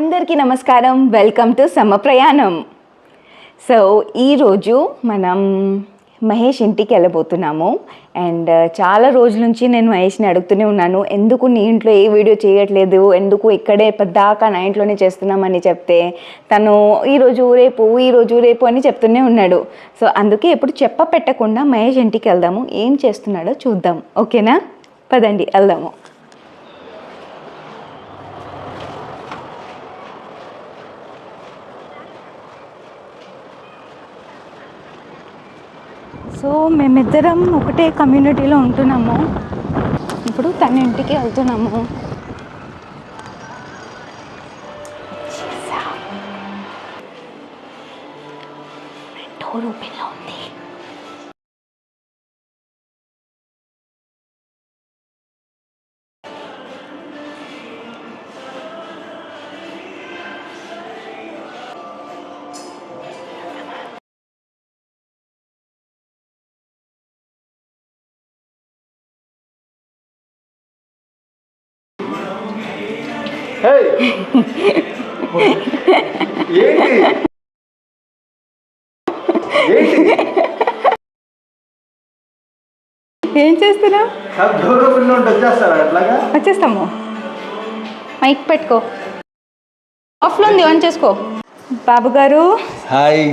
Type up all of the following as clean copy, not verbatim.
అందరికీ నమస్కారం. Welcome to సమ ప్రయాణం. సో ఈరోజు మనం మహేష్ ఇంటికి వెళ్ళబోతున్నాము. అండ్ చాలా రోజుల నుంచి నేను మహేష్ని అడుగుతూనే ఉన్నాను, ఎందుకు నీ ఇంట్లో ఏ వీడియో చేయట్లేదు, ఎందుకు ఇక్కడే పెద్దాక నా ఇంట్లోనే చేస్తున్నామని చెప్తే తను ఈరోజు రేపు అని చెప్తూనే ఉన్నాడు. సో అందుకే ఎప్పుడు పెట్టకుండా మహేష్ ఇంటికి వెళ్దాము, ఏం చేస్తున్నాడో చూద్దాం. ఓకేనా? పదండి వెళ్దాము. సో మేమిద్దరం ఒకటే కమ్యూనిటీలో ఉంటున్నాము. ఇప్పుడు తన ఇంటికి వెళ్తున్నాము. డోర్ ఓపెన్లో ఉంది. ఏం చేస్తున్నావు? వచ్చేస్తాము. మైక్ పెట్టుకో, ఆఫ్లో ఉంది, ఆన్ చేసుకో. బాబు గారు హాయ్.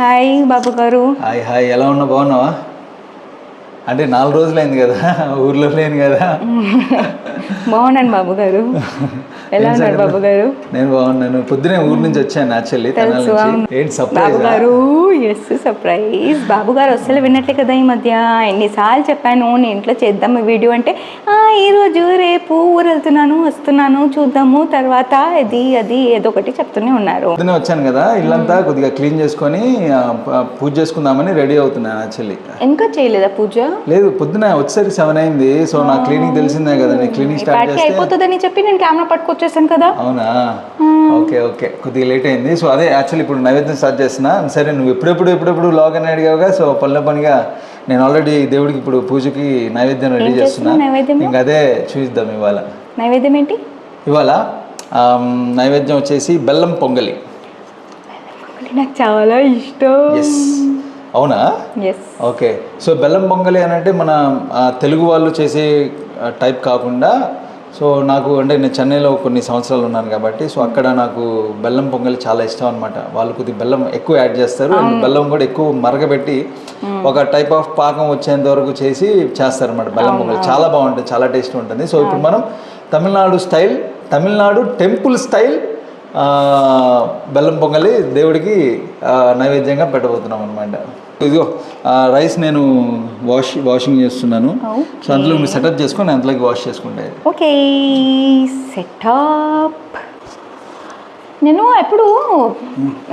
హాయ్ బాబు గారు. Hi hi. ఎలా ఉన్నావు? బాగున్నావా? అంటే 4 రోజులైంది కదా, ఊర్లో లేను కదా. బాగున్నాను బాబు గారు. ఎలా ఉన్నారు బాబు గారు? నేను బాగున్నాను. పొద్దునే ఊరు నుంచి వచ్చాను యాక్చువల్లీ. ఏంటి సర్ప్రైజ్? బాబు గారు ఎస్ సర్ప్రైజ్. బాబు గారు అసలు విన్నట్లే కదా ఈ మధ్య. ఎన్నిసార్లు చెప్పాను నేను ఇంట్లో చేద్దాం ఈ వీడియో అంటే, ఈరోజు రేపు ఊరు వస్తున్నాను చూద్దాము తర్వాత ఇది అది ఏదో ఒకటి చెప్తూనే ఉన్నారు. పొద్దునే వచ్చాను కదా, ఇల్లంతా కొద్దిగా క్లీన్ చేసుకొని పూజ చేసుకుందామని రెడీ అవుతున్నాను యాక్చువల్లీ. ఇంకా చేయలేదా పూజ? లేదు, పొద్దున వచ్చేసరికి 7 అయింది. సో నా క్లీనింగ్ తెలిసిందే కదా, నేను క్లీనింగ్ స్టార్ట్ చేస్తే అయిపోతుందని చెప్పి నేను కెమెరా పట్టుకొచ్చేసాను కదా. అవునా? ఓకే ఓకే, కొద్దిగా లేట్ అయింది. సో అదే యాక్చువల్లీ ఇప్పుడు నైవేద్యం స్టార్ట్ చేస్తున్నా. సరే, నువ్వు ఎప్పుడెప్పుడు వ్లాగ్ అని అడిగావుగా, సో పనిగా నేను ఆల్రెడీ దేవుడికి ఇప్పుడు పూజకి నైవేద్యం రెడీ చేస్తున్నా. ఇంకా అదే చూద్దాం. ఇవాళ నైవేద్యం ఏంటి? ఇవాళ నైవేద్యం వచ్చేసి బెల్లం పొంగలి. నాకు చాలా ఇష్టం. ఎస్. అవునా? ఎస్. ఓకే. సో బెల్లం పొంగలి అని అంటే మన తెలుగు వాళ్ళు చేసే టైప్ కాకుండా, సో నాకు అంటే నేను చెన్నైలో కొన్ని సంవత్సరాలు ఉన్నాను కాబట్టి, సో అక్కడ నాకు బెల్లం పొంగలి చాలా ఇష్టం అనమాట. వాళ్ళు కొద్దిగా బెల్లం ఎక్కువ యాడ్ చేస్తారు, అండ్ బెల్లం కూడా ఎక్కువ మరగబెట్టి ఒక టైప్ ఆఫ్ పాకం వచ్చేంత వరకు చేస్తారు అనమాట. బెల్లం పొంగలి చాలా బాగుంటుంది, చాలా టేస్ట్ ఉంటుంది. సో ఇప్పుడు మనం తమిళనాడు టెంపుల్ స్టైల్ బెల్లం పొంగలి దేవుడికి నైవేద్యంగా పెట్టబోతున్నాం అనమాట. ఇదిగో రైస్ నేను వాషింగ్ చేస్తున్నాను. సో అందులో మీరు సెటప్ చేసుకొని నేను అందులోకి వాష్ చేసుకుంటే. Okay, setup. నేను ఎప్పుడు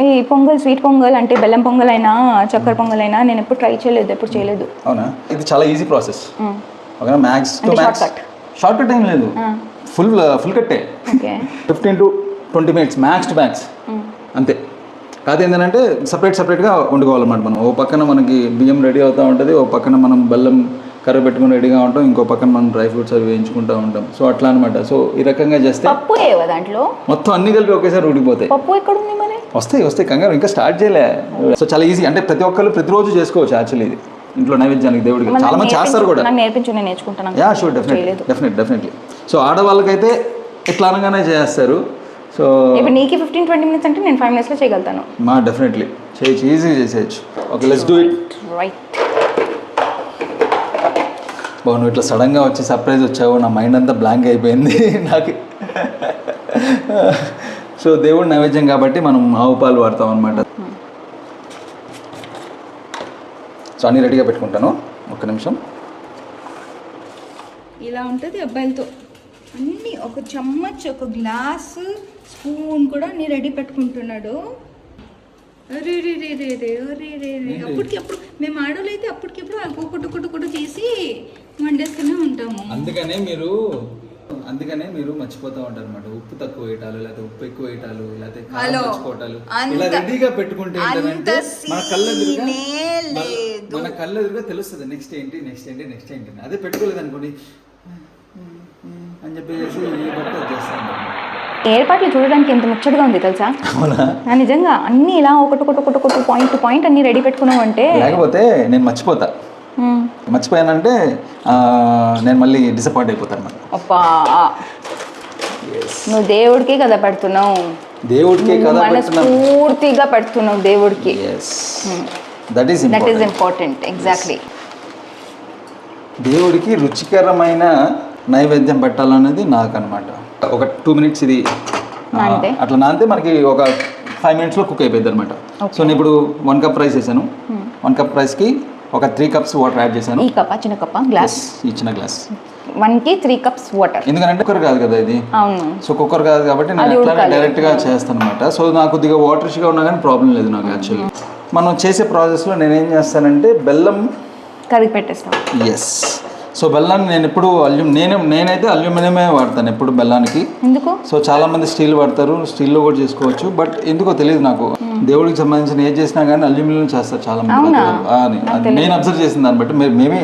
ఈ పొంగల్, స్వీట్ పొంగల్ అంటే బెల్లం పొంగల్ అయినా చక్కెర పొంగల్ అయినా నేను ఎప్పుడు ట్రై చేయలేదు, ఎప్పుడు చేయలేదు. అవునా? ఇది చాలా ఈజీ ప్రాసెస్. ఓకేనా? మ్యాక్స్ షార్ట్ కట్ ఏం లేదు, ఫుల్ కట్టే. 15 to 20 minutes max to max, అంతే. కాదు ఏంటంటే సపరేట్గా వండుకోవాలన్నమాట. మనం ఓ పక్కన మనకి బియ్యం రెడీ అవుతూ ఉంటుంది, ఓ పక్కన మనం బెల్లం కర్ర పెట్టుకుని రెడీగా ఉంటాం, ఇంకో పక్కన మనం డ్రై ఫ్రూట్స్ అవి వేయించుకుంటూ ఉంటాం. సో అట్లా అనమాట. సో ఈ రకంగా చేస్తే పప్పు దాంట్లో మొత్తం అన్ని కలిపి ఒకేసారి ఉడికిపోతాయి. పప్పు ఎక్కడ ఉంది మరి? వస్తాయి కంగారు, ఇంకా స్టార్ట్ చేయలే. సో చాలా ఈజీ, అంటే ప్రతి ఒక్కరు ప్రతిరోజు చేసుకోవచ్చు యాక్చువల్లీ ఇది ఇంట్లో నైవేద్యానికి దేవుడికి. చాలా మంది చేస్తారు కూడా. నేర్పించు, నేను నేర్చుకుంటాను. Yeah sure, definitely. సో ఆడవాళ్ళకైతే ఇట్లా అనగానే చేస్తారు. సో ఇప్పుడు నీకు 15-20 minutes అంటే నేను 5 minutesలో చేయగలుగుతాను. డెఫినెట్లీ చేయొచ్చు, ఈజీగా చేసేయచ్చు. Okay, let's do it. Right. నువ్వు ఇట్లా సడన్గా వచ్చి సర్ప్రైజ్ వచ్చావు, నా మైండ్ అంతా బ్లాంక్ అయిపోయింది నాకు. సో దేవుడి నైవేద్యం కాబట్టి మనం ఆవు పాలు వాడతాం అనమాట. సో అన్నీ రెడీగా పెట్టుకుంటాను, ఒక్క నిమిషం. ఇలా ఉంటుంది అబ్బాయిలతో అన్నీ, ఒక చమ్మచ్, ఒక గ్లాసు, స్పూన్ కూడా అన్నీ రెడీ పెట్టుకుంటున్నాడు. అరే అప్పటికప్పుడు మేము ఆడోళ్ళు అయితే అప్పటికప్పుడు కుట్టు తీసి వండేస్తూనే ఉంటాము. అందుకనే మీరు మర్చిపోతూ ఉంటారు అనమాట. ఉప్పు తక్కువ వేయటాలు, లేకపోతే ఉప్పు ఎక్కువ వేయటాలు, లేకపోతే కారం తెచ్చుకోవటాలు. ఇలా రెడీగా పెట్టుకుంటే ఏంటంటే మన కళ్ళెదురుగా తెలుస్తుంది నెక్స్ట్ ఏంటి. అదే పెట్టుకోలేదు అనుకోండి అని చెప్పేసి ఏ బట్టి వచ్చేస్తాను. ఏర్పాట్లు చూడడానికి ఎంత ముచ్చటగా ఉంది తెలుసా? అవునా? నిజంగా అన్నీ ఇలా ఒకటి పాయింట్ టు పాయింట్ అన్ని రెడీ పెట్టుకున్నావు అంటే. లేకపోతే నేను మర్చిపోతా. మర్చిపోయానంటే నేను మళ్ళీ డిసప్పాయింట్ అయిపోతాను. అబ్బా, నువ్వు దేవుడికే కదా పెడుతున్నావు. దేవుడికే కదా పూర్తిగా పెడుతున్నావు దేవుడికి. That is important. ఎగ్జాక్ట్లీ. దేవుడికి రుచికరమైన నైవేద్యం పెట్టాలనేది నాకు అనమాట. ఒక 2 minutes ఇది అట్లా నానితే మనకి ఒక 5 minutes కుక్ అయిపోయింది అనమాట. సో నేను ఇప్పుడు 1 cup రైస్ వేసాను. 1 cup రైస్కి ఒక 3 cups వాటర్ యాడ్ చేశాను. ఈ కప్ప చిన్న కప్ప గ్లాస్, ఈ చిన్న గ్లాస్ 1కి 3 cups వాటర్. ఎందుకంటే కుక్కర్ కాదు కదా ఇది. అవును. సో కుక్కర్ కాదు కాబట్టి నేను అట్లా డైరెక్ట్గా చేస్తాను అనమాట. సో నాకు కొద్దిగా వాటర్గా ఉన్నా కానీ ప్రాబ్లం లేదు నాకు. యాక్చువల్లీ మనం చేసే ప్రాసెస్లో నేనేం చేస్తానంటే బెల్లం కరిగి పెట్టేస్తాను. ఎస్. సో బెల్లాన్ని నేను ఎప్పుడు నేనైతే అల్యూమినియమే వాడతాను ఎప్పుడు బెల్లానికి. ఎందుకు? సో చాలా మంది స్టీల్ వాడతారు, స్టీల్లో కూడా చేసుకోవచ్చు. బట్ ఎందుకో తెలియదు నాకు. దేవుడికి సంబంధించిన ఏది చేసినా కానీ అల్యూమినియం చేస్తారు చాలా మంది. నేను అబ్జర్వ్ చేసిన దాన్ని బట్టి మేబీ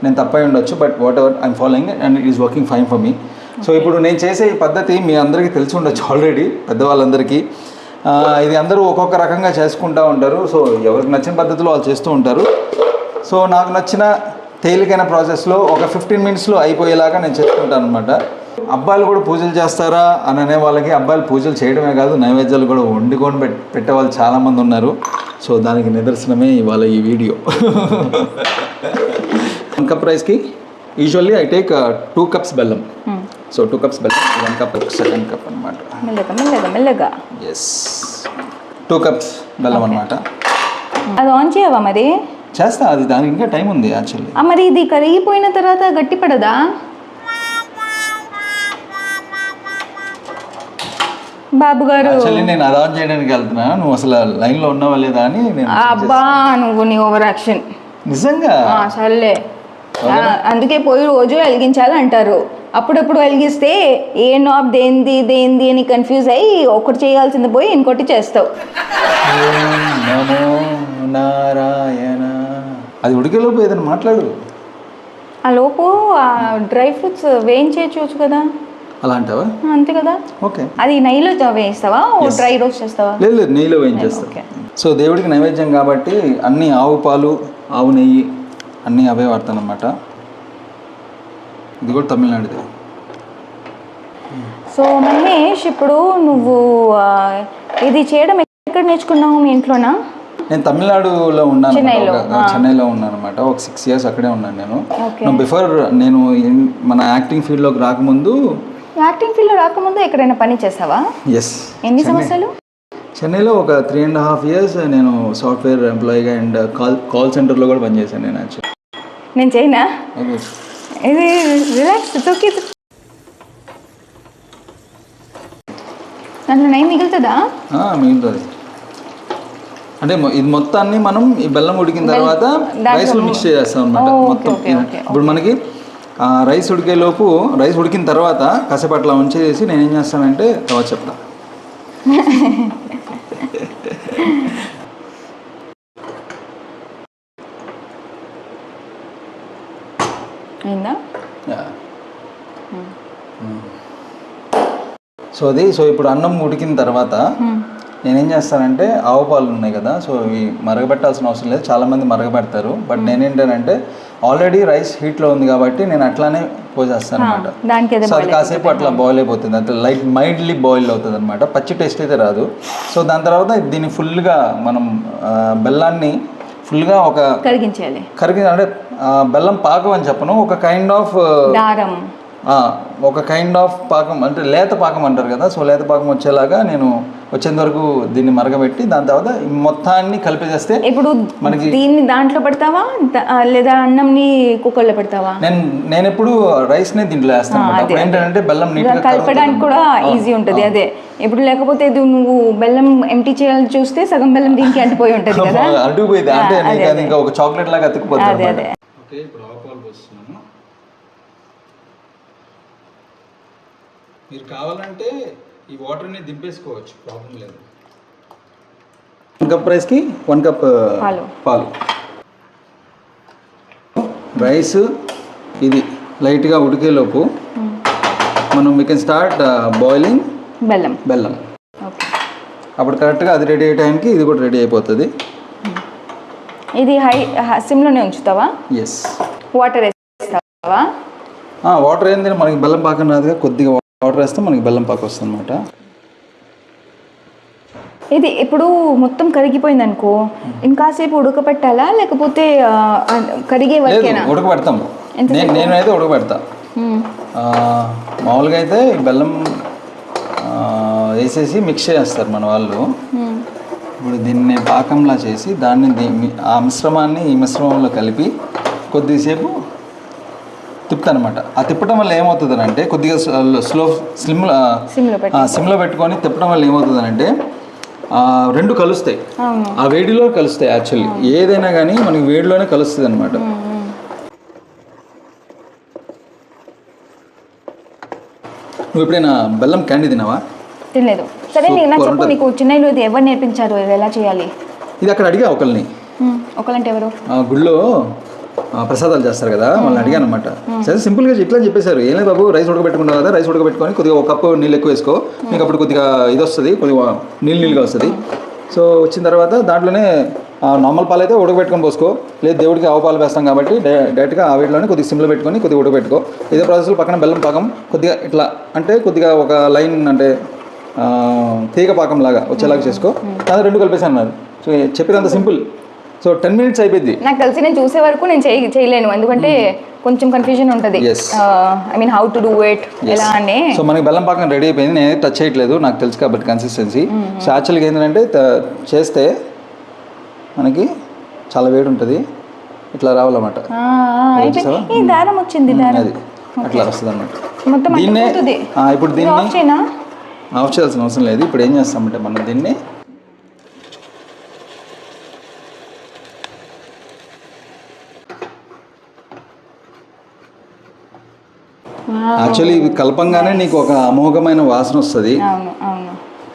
నేను తప్పై ఉండొచ్చు. But what ever I'm following and it is working fine for me. So ఇప్పుడు నేను చేసే ఈ పద్ధతి మీ అందరికీ తెలిసి ఉండొచ్చు ఆల్రెడీ, పెద్దవాళ్ళందరికీ. ఇది అందరూ ఒక్కొక్క రకంగా చేసుకుంటూ ఉంటారు. సో ఎవరికి నచ్చిన పద్ధతిలో వాళ్ళు చేస్తూ ఉంటారు. సో నాకు నచ్చిన తేలికైన ప్రాసెస్లో ఒక 15 minutesలో అయిపోయేలాగా నేను చేసుకుంటాను అనమాట. అబ్బాయిలు కూడా పూజలు చేస్తారా అని అనే వాళ్ళకి, అబ్బాయిలు పూజలు చేయడమే కాదు నైవేద్యాలు కూడా వండుకొని పెట్టే వాళ్ళు చాలామంది ఉన్నారు. సో దానికి నిదర్శనమే ఇవాళ ఈ వీడియో. 1 cup రైస్కి యూజువల్లీ ఐ టేక్ 2 cups బెల్లం. సో 2 cups బెల్లం, 1 cup, 2nd cup అనమాట. మెల్లగా. ఎస్, 2 cups బెల్లం అనమాట. అది ఆన్ చేయవా మరి? చేస్తా, అది దానికి ఇంకా టైం ఉంది యాక్చువల్లీ. మరి ఇది కరిగిపోయిన తర్వాత గట్టి పడదా? బాబు గారు, యాక్చువల్లీ నేను అది ఆన్ చేయడానికి వెళ్తున్నా, నువ్వు అసలు లైన్లో ఉన్నావా లేదా అని నేను. అబ్బా, నువ్వు నీ ఓవర్ యాక్షన్ నిజంగా. సర్లే, అందుకే పోయి రోజు వెలిగించాలి అంటారు. అప్పుడప్పుడు వెలిగిస్తే ఏ నాబ్ దేంది అని కన్ఫ్యూజ్ అయ్యి ఒకటి చేయాల్సింది పోయి ఇంకోటి చేస్తావు. నారాయణ. అది ఉడికేలోపు ఏదైనా మాట్లాడు. ఆ లోపు డ్రై ఫ్రూట్స్ వేయించేయచ్చు కదా. అలా అంటావా? అంతే కదా. ఓకే. అది నెయ్యిలో వేయిస్తావా, డ్రై రోస్ట్ చేస్తావా? లేదు, నెయ్యిలో వేయించేస్తా. సో దేవుడికి నైవేద్యం కాబట్టి అన్ని ఆవు పాలు, ఆవు నెయ్యి అన్నీ అవే వాడతాను అనమాట. ఇది కూడా తమిళనాడుది. సో మహేష్, ఇప్పుడు నువ్వు ఇది చేయడం ఎక్కడ నేర్చుకున్నావు? మీ ఇంట్లోనా? నేను తమిళనాడులో ఉన్నాను, చెన్నైలో ఉన్నాను అనమాట. ఒక 6 years అక్కడే ఉన్నాను నేను. బిఫోర్ నేను మన యాక్టింగ్ ఫీల్డ్లోకి రాకముందు. యాక్టింగ్ ఫీల్డ్లో రాకముందు ఎక్కడైనా పని చేసావా? ఎస్. ఎన్ని సంవత్సరాలు? చెన్నైలో ఒక 3.5 years నేను సాఫ్ట్వేర్ ఎంప్లాయీగా అండ్ కాల్ సెంటర్లో కూడా పనిచేశాను నేను. యాక్చువల్లీ నేను చేయనా? ఇది రిలాక్స్, ఓకే. దాంట్లో నెయ్యి మిగులుతుందా? మిగులుతుంది. అంటే ఇది మొత్తాన్ని మనం ఈ బెల్లం ఉడికిన తర్వాత రైస్లో మిక్స్ చేస్తాం అనమాట మొత్తం. ఇప్పుడు మనకి రైస్ ఉడికేలోపు, రైస్ ఉడికిన తర్వాత కాసేపు అట్లా ఉంచేసి నేను ఏం చేస్తానంటే తర్వాత చెప్తా. సో ఇప్పుడు అన్నం ఉడికిన తర్వాత నేనేం చేస్తానంటే ఆవు పాలు ఉన్నాయి కదా, సో ఇవి మరగబెట్టాల్సిన అవసరం లేదు, చాలామంది మరగబెడతారు. బట్ నేనేంటంటే ఆల్రెడీ రైస్ హీట్లో ఉంది కాబట్టి నేను అట్లానే పోసేస్తాను అనమాట. సో అది కాసేపు అట్లా బాయిల్ అయిపోతుంది, అంటే మైల్డ్లీ బాయిల్ అవుతుంది అనమాట. పచ్చి టేస్ట్ అయితే రాదు. సో దాని తర్వాత దీన్ని ఫుల్గా మనం బెల్లాన్ని ఫుల్గా అంటే బెల్లం పాకం అని చెప్పను, ఒక కైండ్ ఆఫ్ పాకం, అంటే లేత పాకం అంటారు కదా. సో లేత పాకం వచ్చేలాగా నేను వచ్చేంత వరకు దీన్ని మరగబెట్టి దాని తర్వాత మొత్తాన్ని కలిపేసేస్తే. ఇప్పుడు మనకి దీన్ని దాంట్లో పెడతావా లేదా అన్నంని కుక్కర్లో పెడతావా? నేను ఎప్పుడు రైస్ని దీంట్లో వేస్తాను. ఏంటంటే బెల్లం నీట్గా కలపడానికి కూడా ఈజీ ఉంటుంది. అదే ఇప్పుడు లేకపోతే నువ్వు బెల్లం ఎంటీ చేయాలని చూస్తే సగం బెల్లం దీనికి అంటిపోయి ఉంటుంది కదా, అడ్డుపోయింది. అంటే ఇంకా ఒక చాక్లెట్ లాగా అతుక్కుపోతుంది. ఓకే, ఇప్పుడు ఆవు పాలు పోస్తున్నాను. మీరు కావాలంటే ఈ వాటర్ని దింపేసుకోవచ్చు, ప్రాబ్లం లేదు. 1 cup రైస్కి 1 cup పాలు. రైస్ ఇది లైట్గా ఉడికేలోపు మనం వీ కెన్ స్టార్ట్ బాయిలింగ్ బెల్లం. బెల్లం. ఓకే. అప్పుడు కరెక్ట్గా అది రెడీ అయ్యే టైంకి ఇది కూడా రెడీ అయిపోతుంది. ఇది సిమ్లోనే ఉంచుతావా? ఎస్. వాటర్ వేస్తావా? వాటర్ ఏంటంటే మనకి బెల్లం పాకం రాదుగా, కొద్దిగా వాటర్ వేస్తే మనకి బెల్లం పాకం వస్తుంది అనమాట. ఇది ఇప్పుడు మొత్తం కరిగిపోయింది అనుకో, ఇంకాసేపు ఉడకపెట్టాలా లేకపోతే కరిగే వరకేనా? ఉడకబెడతాం. నేనైతే ఉడకబెడతా. మామూలుగా అయితే బెల్లం వేసేసి మిక్స్ చేస్తారు మన వాళ్ళు. ఇప్పుడు దీన్ని పాకంలా చేసి దాన్ని ఆ మిశ్రమాన్ని ఈ మిశ్రమంలో కలిపి కొద్దిసేపు తిప్పుతానమాట. ఆ తిప్పడం వల్ల ఏమవుతుందనంటే కొద్దిగా సిమ్లో పెట్టుకొని తిప్పడం వల్ల ఏమవుతుందనంటే రెండు కలుస్తాయి, ఆ వేడిలో కలుస్తాయి. యాక్చువల్లీ ఏదైనా కానీ మనకి వేడిలోనే కలుస్తుంది అనమాట. నువ్వు ఎప్పుడైనా బెల్లం క్యాండీ తిన్నావా? తినలేదు. సరే నాకు చెప్పు, నీకు చిన్నలో ఇది ఎవరు నేర్పించారు, ఇది ఎలా చేయాలి? ఇది అక్కడ అడిగా ఒకళ్ళంటే ఎవరు? గుళ్ళో ప్రసాదాలు చేస్తారు కదా, వాళ్ళని అడిగాను అనమాట. సరే సింపుల్గా ఇట్లా చెప్పేశారు, ఏం లేదు బాబు, రైస్ ఉడకబెట్టుకున్నావు కదా, రైస్ ఉడకబెట్టుకొని కొద్దిగా ఒక కప్పు నీళ్ళు ఎక్కువ వేసుకో, మీకు అప్పుడు కొద్దిగా ఇది వస్తుంది, కొద్దిగా నీళ్ళుగా వస్తుంది. సో వచ్చిన తర్వాత దాంట్లోనే నార్మల్ పాలు అయితే ఉడకబెట్టుకొని పోసుకో, లేదు దేవుడికి ఆవు పాలు వేస్తాం కాబట్టి డైరెక్ట్గా ఆ వీటిలోనే కొద్దిగా సిమ్లో పెట్టుకొని కొద్దిగా ఉడకబెట్టుకో. ఇదే ప్రాసెస్లో పక్కన బెల్లం పాకం కొద్దిగా ఇట్లా అంటే కొద్దిగా ఒక లైన్ అంటే తీగ పాకం లాగా వచ్చేలాగా చేసుకో. అది రెండు కలిపేసి అన్నారు. సో చెప్పినంత సింపుల్. సో 10 minutes అయిపోయింది. నాకు తెలిసి నేను చూసే వరకు నేను చేయలేను, ఎందుకంటే కొంచెం కన్ఫ్యూజన్ ఉంటుంది. I mean how to do it ఎలా అని. సో మనకి బెల్లం పాకం రెడీ అయిపోయింది, నేను టచ్ చేయట్లేదు, నాకు తెలుసు కాబట్టి కన్సిస్టెన్సీ. సో యాక్చువల్గా ఏంటంటే చేస్తే మనకి చాలా వేడి ఉంటుంది, ఇట్లా రావాలన్నమాట. దారం వచ్చింది, అది అట్లా వస్తుంది అన్నమాట. దీన్నే ఇప్పుడు దీన్ని ఆఫ్ చేయాల్సిన అవసరం లేదు. ఇప్పుడు ఏం చేస్తామంటే మనం దీన్ని యాక్చువల్లీ ఇవి కలపంగానే నీకు ఒక అమోఘమైన వాసన వస్తుంది.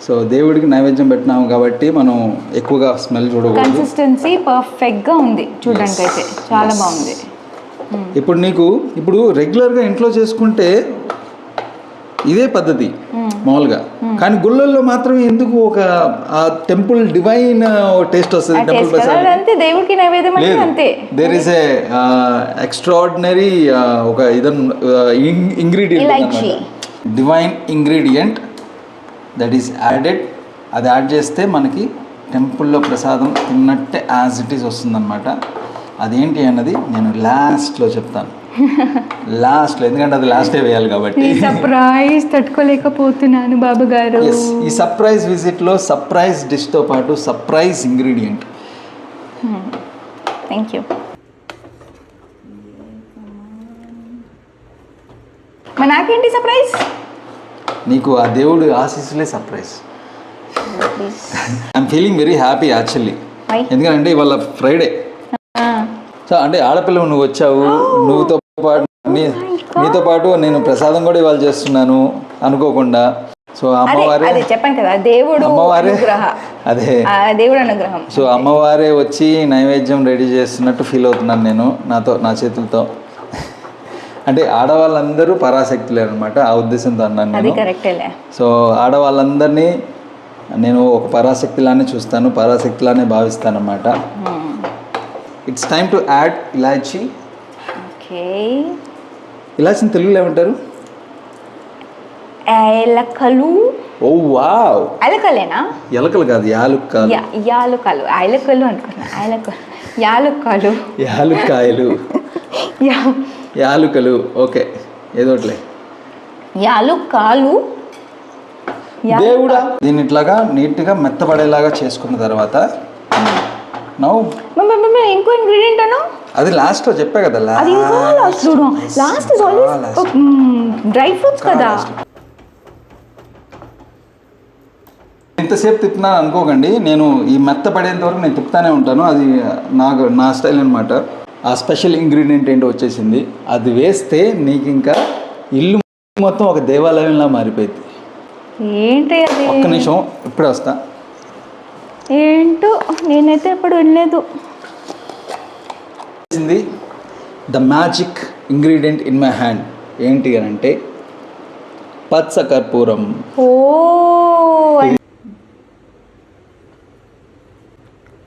సో దేవుడికి నైవేద్యం పెట్టినాము కాబట్టి మనం ఎక్కువగా స్మెల్ చూడకూడదు. కన్సిస్టెన్సీ పర్ఫెక్ట్గా ఉంది చూడడానికి, అయితే చాలా బాగుంది. ఇప్పుడు రెగ్యులర్గా ఇంట్లో చేసుకుంటే ఇదే పద్ధతి మామూలుగా, కానీ గుళ్ళల్లో మాత్రం ఎందుకు ఒక టెంపుల్ డివైన్ టేస్ట్ వస్తుంది. టెంపుల్ ప్రసాదం దేవుడికి నైవేద్యం అంతే. దేర్ ఇస్ ఏ ఎక్స్ట్రాడినరీ ఒక ingredient, divine ingredient that is added. అది యాడ్ చేస్తే మనకి టెంపుల్లో ప్రసాదం తిన్నట్టే యాజ్ ఇట్ ఈస్ వస్తుందన్నమాట. అదేంటి అన్నది నేను లాస్ట్లో చెప్తాను. లాస్ట్లో, ఎందుకంటే అది లాస్టే వేయాలి కాబట్టి. సర్ప్రైజ్ తట్టుకోలేకపోతున్నాను బాబు గారు. ఈ సర్ప్రైజ్ విజిట్లో సర్ప్రైజ్ డిష్తో పాటు సర్ప్రైజ్ ఇంగ్రీడియంట్. Thank you. మరి నాకేంటి సర్ప్రైజ్? నీకు ఆ దేవుడు ఆశీస్సులే surprise. I'm feeling very happy actually. ఎందుకంటే ఇవాళ ఫ్రైడే. సో అంటే ఆడపిల్ల నువ్వు వచ్చావు, నీతో పాటు నేను ప్రసాదం కూడా ఇవాళ చేస్తున్నాను అనుకోకుండా. సో అమ్మవారే చెప్పాను కదా, దేవుడు అమ్మవారే అదే దేవుడు అనుగ్రహం. సో అమ్మవారే వచ్చి నైవేద్యం రెడీ చేస్తున్నట్టు ఫీల్ అవుతున్నాను నేను నా చేతులతో. అంటే ఆడవాళ్ళందరూ పరాశక్తులే అనమాట, ఆ ఉద్దేశంతో అన్నాను నేను. సో ఆడవాళ్ళందరినీ నేను ఒక పరాశక్తిలానే చూస్తాను, పరాశక్తిలానే భావిస్తాను అన్నమాట. ఇట్స్ టైమ్ టు యాడ్ ఇలాచీ. ఇలాచీని తెలుగులో ఏమంటారు? ఏలకలు. ఓ వావ్, ఏలకలేనా? ఎలకలు కాదు, యాలుక్కలు. యాలుకలు, ఏలకలు అనుకున్నా. యాలుక్కలు, యాలుక్కాయలు, యాలుకలు. ఓకే, ఏదోట్లే, యాలుక్కాలు. దేవుడా, దీన్ని ఇట్లాగా నీట్గా మెత్తపడేలాగా చేసుకున్న తర్వాత ఇంకో ఇంగ్రీడియంట్ అను, అది లాస్ట్ లో చెప్పా కదా. లాస్ట్ డ్రై ఫ్రూట్స్ కదా. ఇంతసేపు తిప్పుతున్నాను అనుకోకండి, నేను ఈ మెత్త పడేంత వరకు నేను తిప్పుతానే ఉంటాను. అది నా స్టైల్ అనమాట. ఆ స్పెషల్ ఇంగ్రీడియంట్ ఏంటో వచ్చేసింది, అది వేస్తే నీకు ఇంకా ఇల్లు మొత్తం ఒక దేవాలయంలా మారిపోయింది. ఏంటి అది? ఒక్క నిమిషం, ఇప్పుడే వస్తా. ఏంటో నేనైతే ఎప్పుడు వినలేదు. The magic ingredient in my hand ఏంటి అని అంటే పచ్చ కర్పూరం. ఓ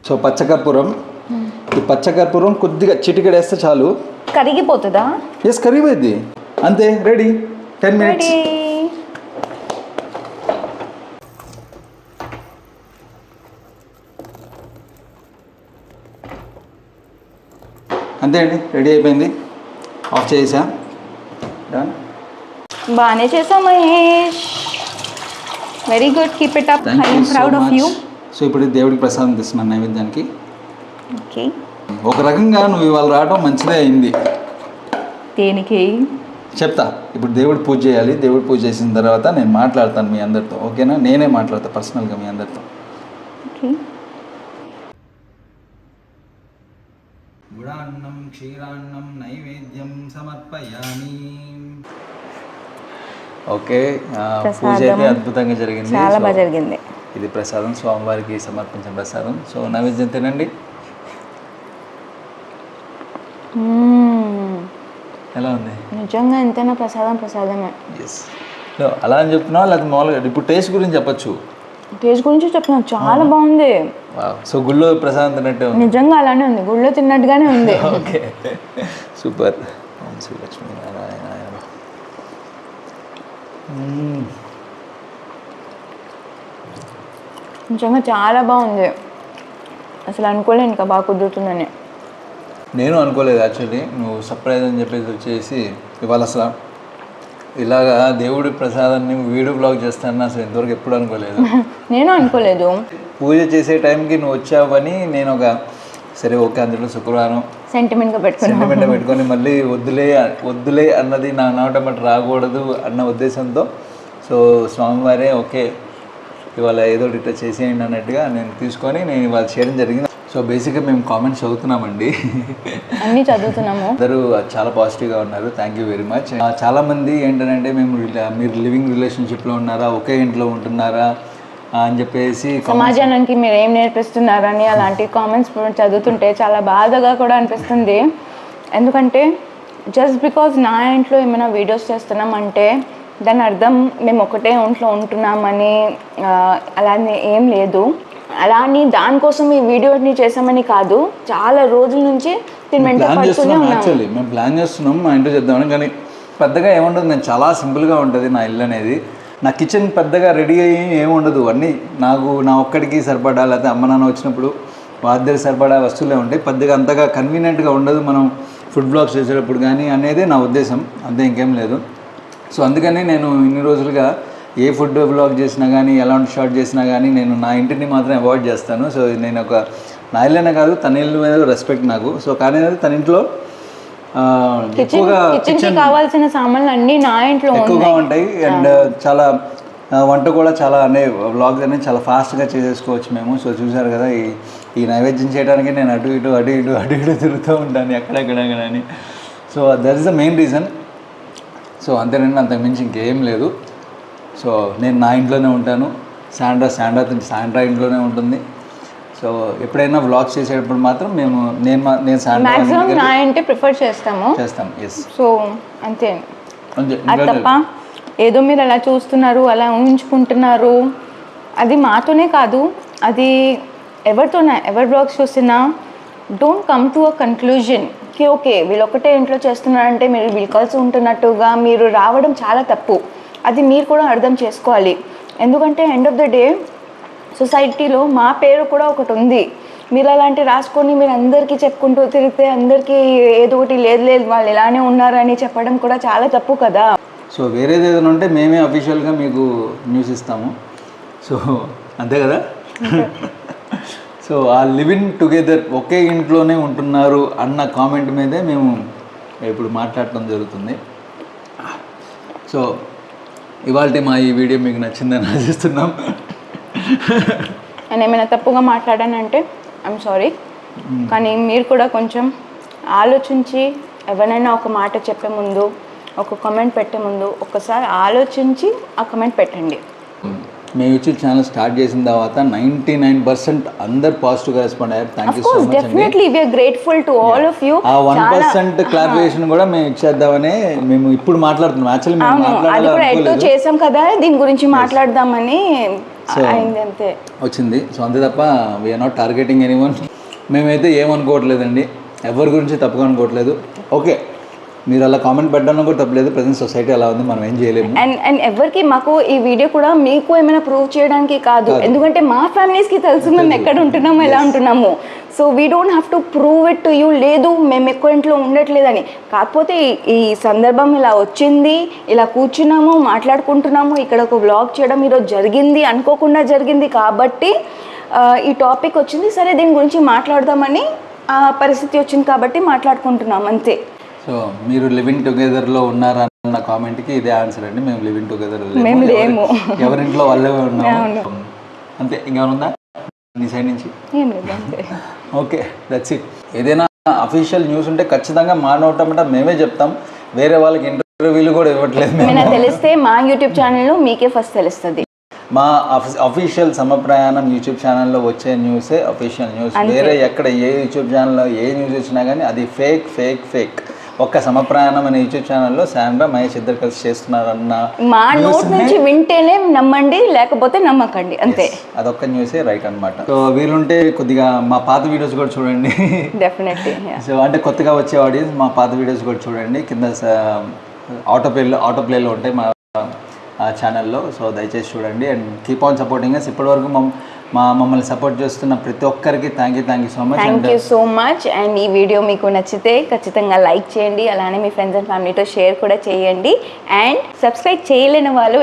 సో పచ్చకర్పూరం, ఈ పచ్చకర్పూరం కొద్దిగా చిటికెడేస్తే చాలు. కరిగిపోతుందా? ఎస్, కరిగిపోయింది. అంతే, రెడీ. 10 minutes. అంతే అండి, రెడీ అయిపోయింది. ఆఫ్ చేసా. డన్. బాగానే చేసావు Mahesh, very good, keep it up, I am proud of you. So ఇప్పుడు దేవుడికి ప్రసాదం తీస్తున్నాను నైవేద్యానికి. ఓకే, ఒక రకంగా నువ్వు ఇవాళ రావడం మంచిదే అయింది. దేనికి చెప్తా. ఇప్పుడు దేవుడు పూజ చేయాలి. దేవుడు పూజ చేసిన తర్వాత నేను మాట్లాడతాను మీ అందరితో, ఓకేనా? నేనే మాట్లాడతాను పర్సనల్గా మీ అందరితో. ఓకే. గుడాన్నం క్షీరాన్నం నైవేద్యం సమర్పయామి. ఓకే, పూజ అయితే అద్భుతంగా జరిగింది, చాలా బాగా జరిగింది. ఇది ప్రసాదం, స్వామివారికి సమర్పించిన ప్రసాదం. సో నైవేద్యం తినండి. ఎలా ఉంది? నిజంగా ఎంతైనా ప్రసాదమే. ఎస్, అలా అని చెప్తున్నావా లేకపోతే మామూలుగా ఇప్పుడు టేస్ట్ గురించి చెప్పచ్చు? టేస్ట్ గురించి చెప్తున్నా, చాలా బాగుంది. సో గుళ్ళో ప్రసాదం తిన్నట్టే ఉంది. నిజంగా అలానే ఉంది, గుళ్ళో తిన్నట్టుగానే ఉంది. Okay, super. ఓం శ్రీ లక్ష్మీ నారాయణాయ నమః. నిజంగా చాలా బాగుంది, అసలు అనుకోలేదు ఇంకా బాగా కుదురుతుందని. నేను అనుకోలేదు యాక్చువల్లీ, నువ్వు సర్ప్రైజ్ అని చెప్పేసి వచ్చేసి ఇవాళ అసలు ఇలాగా దేవుడి ప్రసాదాన్ని వీడియో బ్లాగ్ చేస్తానని అసలు ఇంతవరకు ఎప్పుడు అనుకోలేదు. నేను అనుకోలేదు. పూజ చేసే టైంకి నువ్వు వచ్చావని నేను ఒక సరే ఓకే అందులో శుక్రవారం సెంటిమెంట్గా పెట్టుకొని మళ్ళీ వద్దులే అన్నది నా నోటమాట రాకూడదు అన్న ఉద్దేశంతో సో స్వామివారే ఓకే ఇవాళ ఏదో ఇట్లా చేసేయండి అన్నట్టుగా నేను తీసుకొని నేను ఇవాళ చేయడం జరిగింది. సో బేసిక్గా మేము కామెంట్స్ చదువుతున్నామండి, అన్నీ చదువుతున్నాము. అందరూ చాలా పాజిటివ్గా ఉన్నారు, థ్యాంక్ యూ వెరీ మచ్. చాలామంది ఏంటంటే మీరు లివింగ్ రిలేషన్షిప్లో ఉన్నారా, ఒకే ఇంట్లో ఉంటున్నారా అని చెప్పేసి సమాజానికి మీరు ఏం నేర్పిస్తున్నారని అలాంటి కామెంట్స్ చదువుతుంటే చాలా బాధగా కూడా అనిపిస్తుంది. ఎందుకంటే జస్ట్ బికాజ్ నా ఇంట్లో ఏమైనా వీడియోస్ చేస్తున్నాం అంటే దాని అర్థం మేము ఒకటే ఇంట్లో ఉంటున్నామని అలానే ఏం లేదు. అలా అని దానికోసం ఈ వీడియోని చేసామని కాదు, చాలా రోజుల నుంచి యాక్చువల్లీ మేము ప్లాన్ చేస్తున్నాం మా ఇంట్లో చేద్దామని. కానీ పెద్దగా ఏముండదు, నేను చాలా సింపుల్గా ఉంటుంది నా ఇల్లు అనేది. నా కిచెన్ పెద్దగా రెడీ అయ్యి ఏముండదు, అన్నీ నా ఒక్కడికి సరిపడా లేకపోతే అమ్మ నాన్న వచ్చినప్పుడు వాద్దరి సరిపడా వస్తువులే ఉంటాయి. పెద్దగా అంతగా కన్వీనియంట్గా ఉండదు మనం ఫుడ్ బ్లాగ్స్ చేసేటప్పుడు కానీ అనేది నా ఉద్దేశం, అంతే, ఇంకేం లేదు. సో అందుకని నేను ఇన్ని రోజులుగా ఏ ఫుడ్ బ్లాగ్ చేసినా కానీ ఎలాంటి షార్ట్ చేసినా కానీ నేను నా ఇంటిని మాత్రం అవాయిడ్ చేస్తాను. సో నేను ఒక నా ఇల్లనే కాదు తన ఇల్లు మీద రెస్పెక్ట్ నాకు. సో కానీ తన ఇంట్లో ఎక్కువగా కిచెన్ కావాల్సిన సామాన్లు అన్నీ నా ఇంట్లో ఎక్కువగా ఉంటాయి. అండ్ చాలా వంట కూడా చాలా వ్లాగ్స్ అనేది చాలా ఫాస్ట్గా చేసేసుకోవచ్చు మేము. సో చూసారు కదా ఈ నైవేద్యం చేయడానికి నేను అటు ఇటు తిరుగుతూ ఉంటాను ఎక్కడెక్కడ అని. So that is the main reason. So అంతేనండి, అంతకుమించి ఇంకేం లేదు. సో నేను నా ఇంట్లోనే ఉంటాను, శాండ్రా ఇంట్లోనే ఉంటుంది. సో ఎప్పుడైనా వ్లాగ్స్ చేసేటప్పుడు మాత్రం నేను మాక్సిమం నా ఇంటి ప్రిఫర్ చేస్తాం. ఎస్. సో అంతే, అది తప్ప ఏదో మీరు అలా చూస్తున్నారు అలా ఊహించుకుంటున్నారు అది మాతోనే కాదు, అది ఎవరితోనే ఎవరి బ్లాగ్స్ చూసినా don't come to a conclusion కి ఓకే వీళ్ళు ఒకటే ఇంట్లో చేస్తున్నారంటే మీరు వీళ్ళు కలిసి ఉంటున్నట్టుగా మీరు రావడం చాలా తప్పు. అది మీరు కూడా అర్థం చేసుకోవాలి. ఎందుకంటే ఎండ్ ఆఫ్ ద డే సొసైటీలో మా పేరు కూడా ఒకటి ఉంది. మీరు అలాంటి రాసుకొని మీరు అందరికీ చెప్పుకుంటూ తిరిగితే అందరికీ ఏదో ఒకటి లేదు వాళ్ళు ఇలానే ఉన్నారని చెప్పడం కూడా చాలా తప్పు కదా. సో వేరేది ఏదైనా ఉంటే మేమే అఫీషియల్గా మీకు న్యూస్ ఇస్తాము. సో అంతే కదా. సో ఆ లివింగ్ టుగెదర్ ఒకే ఇంట్లోనే ఉంటున్నారు అన్న కామెంట్ మీదే మేము ఇప్పుడు మాట్లాడటం జరుగుతుంది. సో ఇవాళ మా ఈ వీడియో మీకు నచ్చిందని ఆశిస్తున్నాం. నేను ఏమైనా తప్పుగా మాట్లాడానంటే ఐఎమ్ సారీ. కానీ మీరు కూడా కొంచెం ఆలోచించి ఎవరైనా ఒక మాట చెప్పే ముందు ఒక కామెంట్ పెట్టే ముందు ఒక్కసారి ఆలోచించి ఆ కామెంట్ పెట్టండి. మేము యూట్యూబ్ ఛానల్ స్టార్ట్ చేసిన తర్వాత 99% అందరు పాజిటివ్గా రెస్పాండ్ అయ్యారు. థ్యాంక్ యూ సో మచ్ అండి. Definitely we are grateful to all of you. ఆ 1% క్లారిఫికేషన్ కూడా మేము ఇచ్చేద్దామని మేము ఇప్పుడు మాట్లాడుతున్నాం. యాక్చువల్లీ మేము అది కూడా ఎటు మాట్లాడాలి చేసాం కదా, దీని గురించి మాట్లాడదామని అయింది అంతే. వచ్చింది. సో అంతే తప్ప వీఆర్ నాట్ టార్గెటింగ్ ఎనీవన్. మేమైతే ఏమనుకోవట్లేదండి, ఎవరి గురించి తప్పుగా అనుకోవట్లేదు. ఓకే, మీరు అలా కామెంట్ పెట్టడం కూడా తప్పలేదు. ప్రజెంట్ సొసైటీ అలా ఉంది, మనం ఏం చేయలేము. అండ్ ఎవరికి మాకు ఈ వీడియో కూడా మీకు ఏమైనా ప్రూవ్ చేయడానికి కాదు, ఎందుకంటే మా ఫ్యామిలీస్కి తెలుసు మేము ఎక్కడ ఉంటున్నాము, ఎలా ఉంటున్నాము. So we don't have to prove it to you. లేదు మేము ఎక్కువ ఇంట్లో ఉండట్లేదని. కాకపోతే ఈ సందర్భం ఇలా వచ్చింది, ఇలా కూర్చున్నాము, మాట్లాడుకుంటున్నాము, ఇక్కడ ఒక వ్లాగ్ చేయడం ఈరోజు జరిగింది, అనుకోకుండా జరిగింది కాబట్టి ఈ టాపిక్ వచ్చింది. సరే దీని గురించి మాట్లాడదామని ఆ పరిస్థితి వచ్చింది కాబట్టి మాట్లాడుకుంటున్నాం అంతే. సో మీరు లివింగ్ టుగెదర్లో ఉన్నారా అన్న కామెంట్కి ఇదే ఆన్సర్ అండి. మేము లివింగ్ టుగెదర్ మేము లేము, ఎవరింట్లో వాళ్ళే ఉన్నాము అంతే. ఇంకేమైనా ఉందా నీ సైడ్ నుంచి? Okay, that's it. ఏదైనా అఫీషియల్ న్యూస్ ఉంటే ఖచ్చితంగా మా నోటమాట మేమే చెప్తాం. వేరే వాళ్ళకి ఇంటర్వ్యూలు కూడా ఇవ్వట్లేదు. ఏమైనా తెలిస్తే మా యూట్యూబ్ ఛానల్లో మీకే ఫస్ట్ తెలుస్తుంది. మా అఫీషియల్ సమప్రయాణం యూట్యూబ్ ఛానల్లో వచ్చే న్యూసే అఫీషియల్ న్యూస్. వేరే ఎక్కడ ఏ యూట్యూబ్ ఛానల్లో ఏ న్యూస్ వచ్చినా కానీ అది ఫేక్ ఫేక్ ఫేక్. ఒక్క సమప్రయాణం అనే యూట్యూబ్ ఛానల్లో శాండ్రా మహేష్ ఇద్దరు కలిసి చేస్తున్నారన్న మా నోట్ నుంచి వింటేనే నమ్మండి, లేకపోతే నమ్మకండి అంతే. అదొక్క న్యూసే రైట్ అనమాట. సో వీలుంటే కొద్దిగా మా పాత వీడియోస్ కూడా చూడండి. డెఫినెట్లీ. సో అంటే కొత్తగా వచ్చే ఆడియన్స్ మా పాత వీడియోస్ కూడా చూడండి. కింద ఆటో ప్లేలో ఉంటాయి మా ఛానల్లో. సో దయచేసి చూడండి and keep on supporting us. ఇప్పటివరకు మమ్మల్ని సపోర్ట్ చేస్తున్న ప్రతి ఒక్కరికి thank you so much. Thank you so much. And ఈ వీడియో మీకు నచ్చితే ఖచ్చితంగా లైక్ చేయండి, అలానే మీ ఫ్రెండ్స్ అండ్ ఫ్యామిలీతో షేర్ కూడా చేయండి. అండ్ సబ్స్క్రైబ్ చేయలేని వాళ్ళు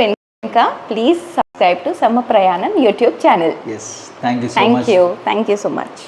ఇంకా please subscribe to Samaprayanam YouTube channel. Thank you so much. Thank you so much.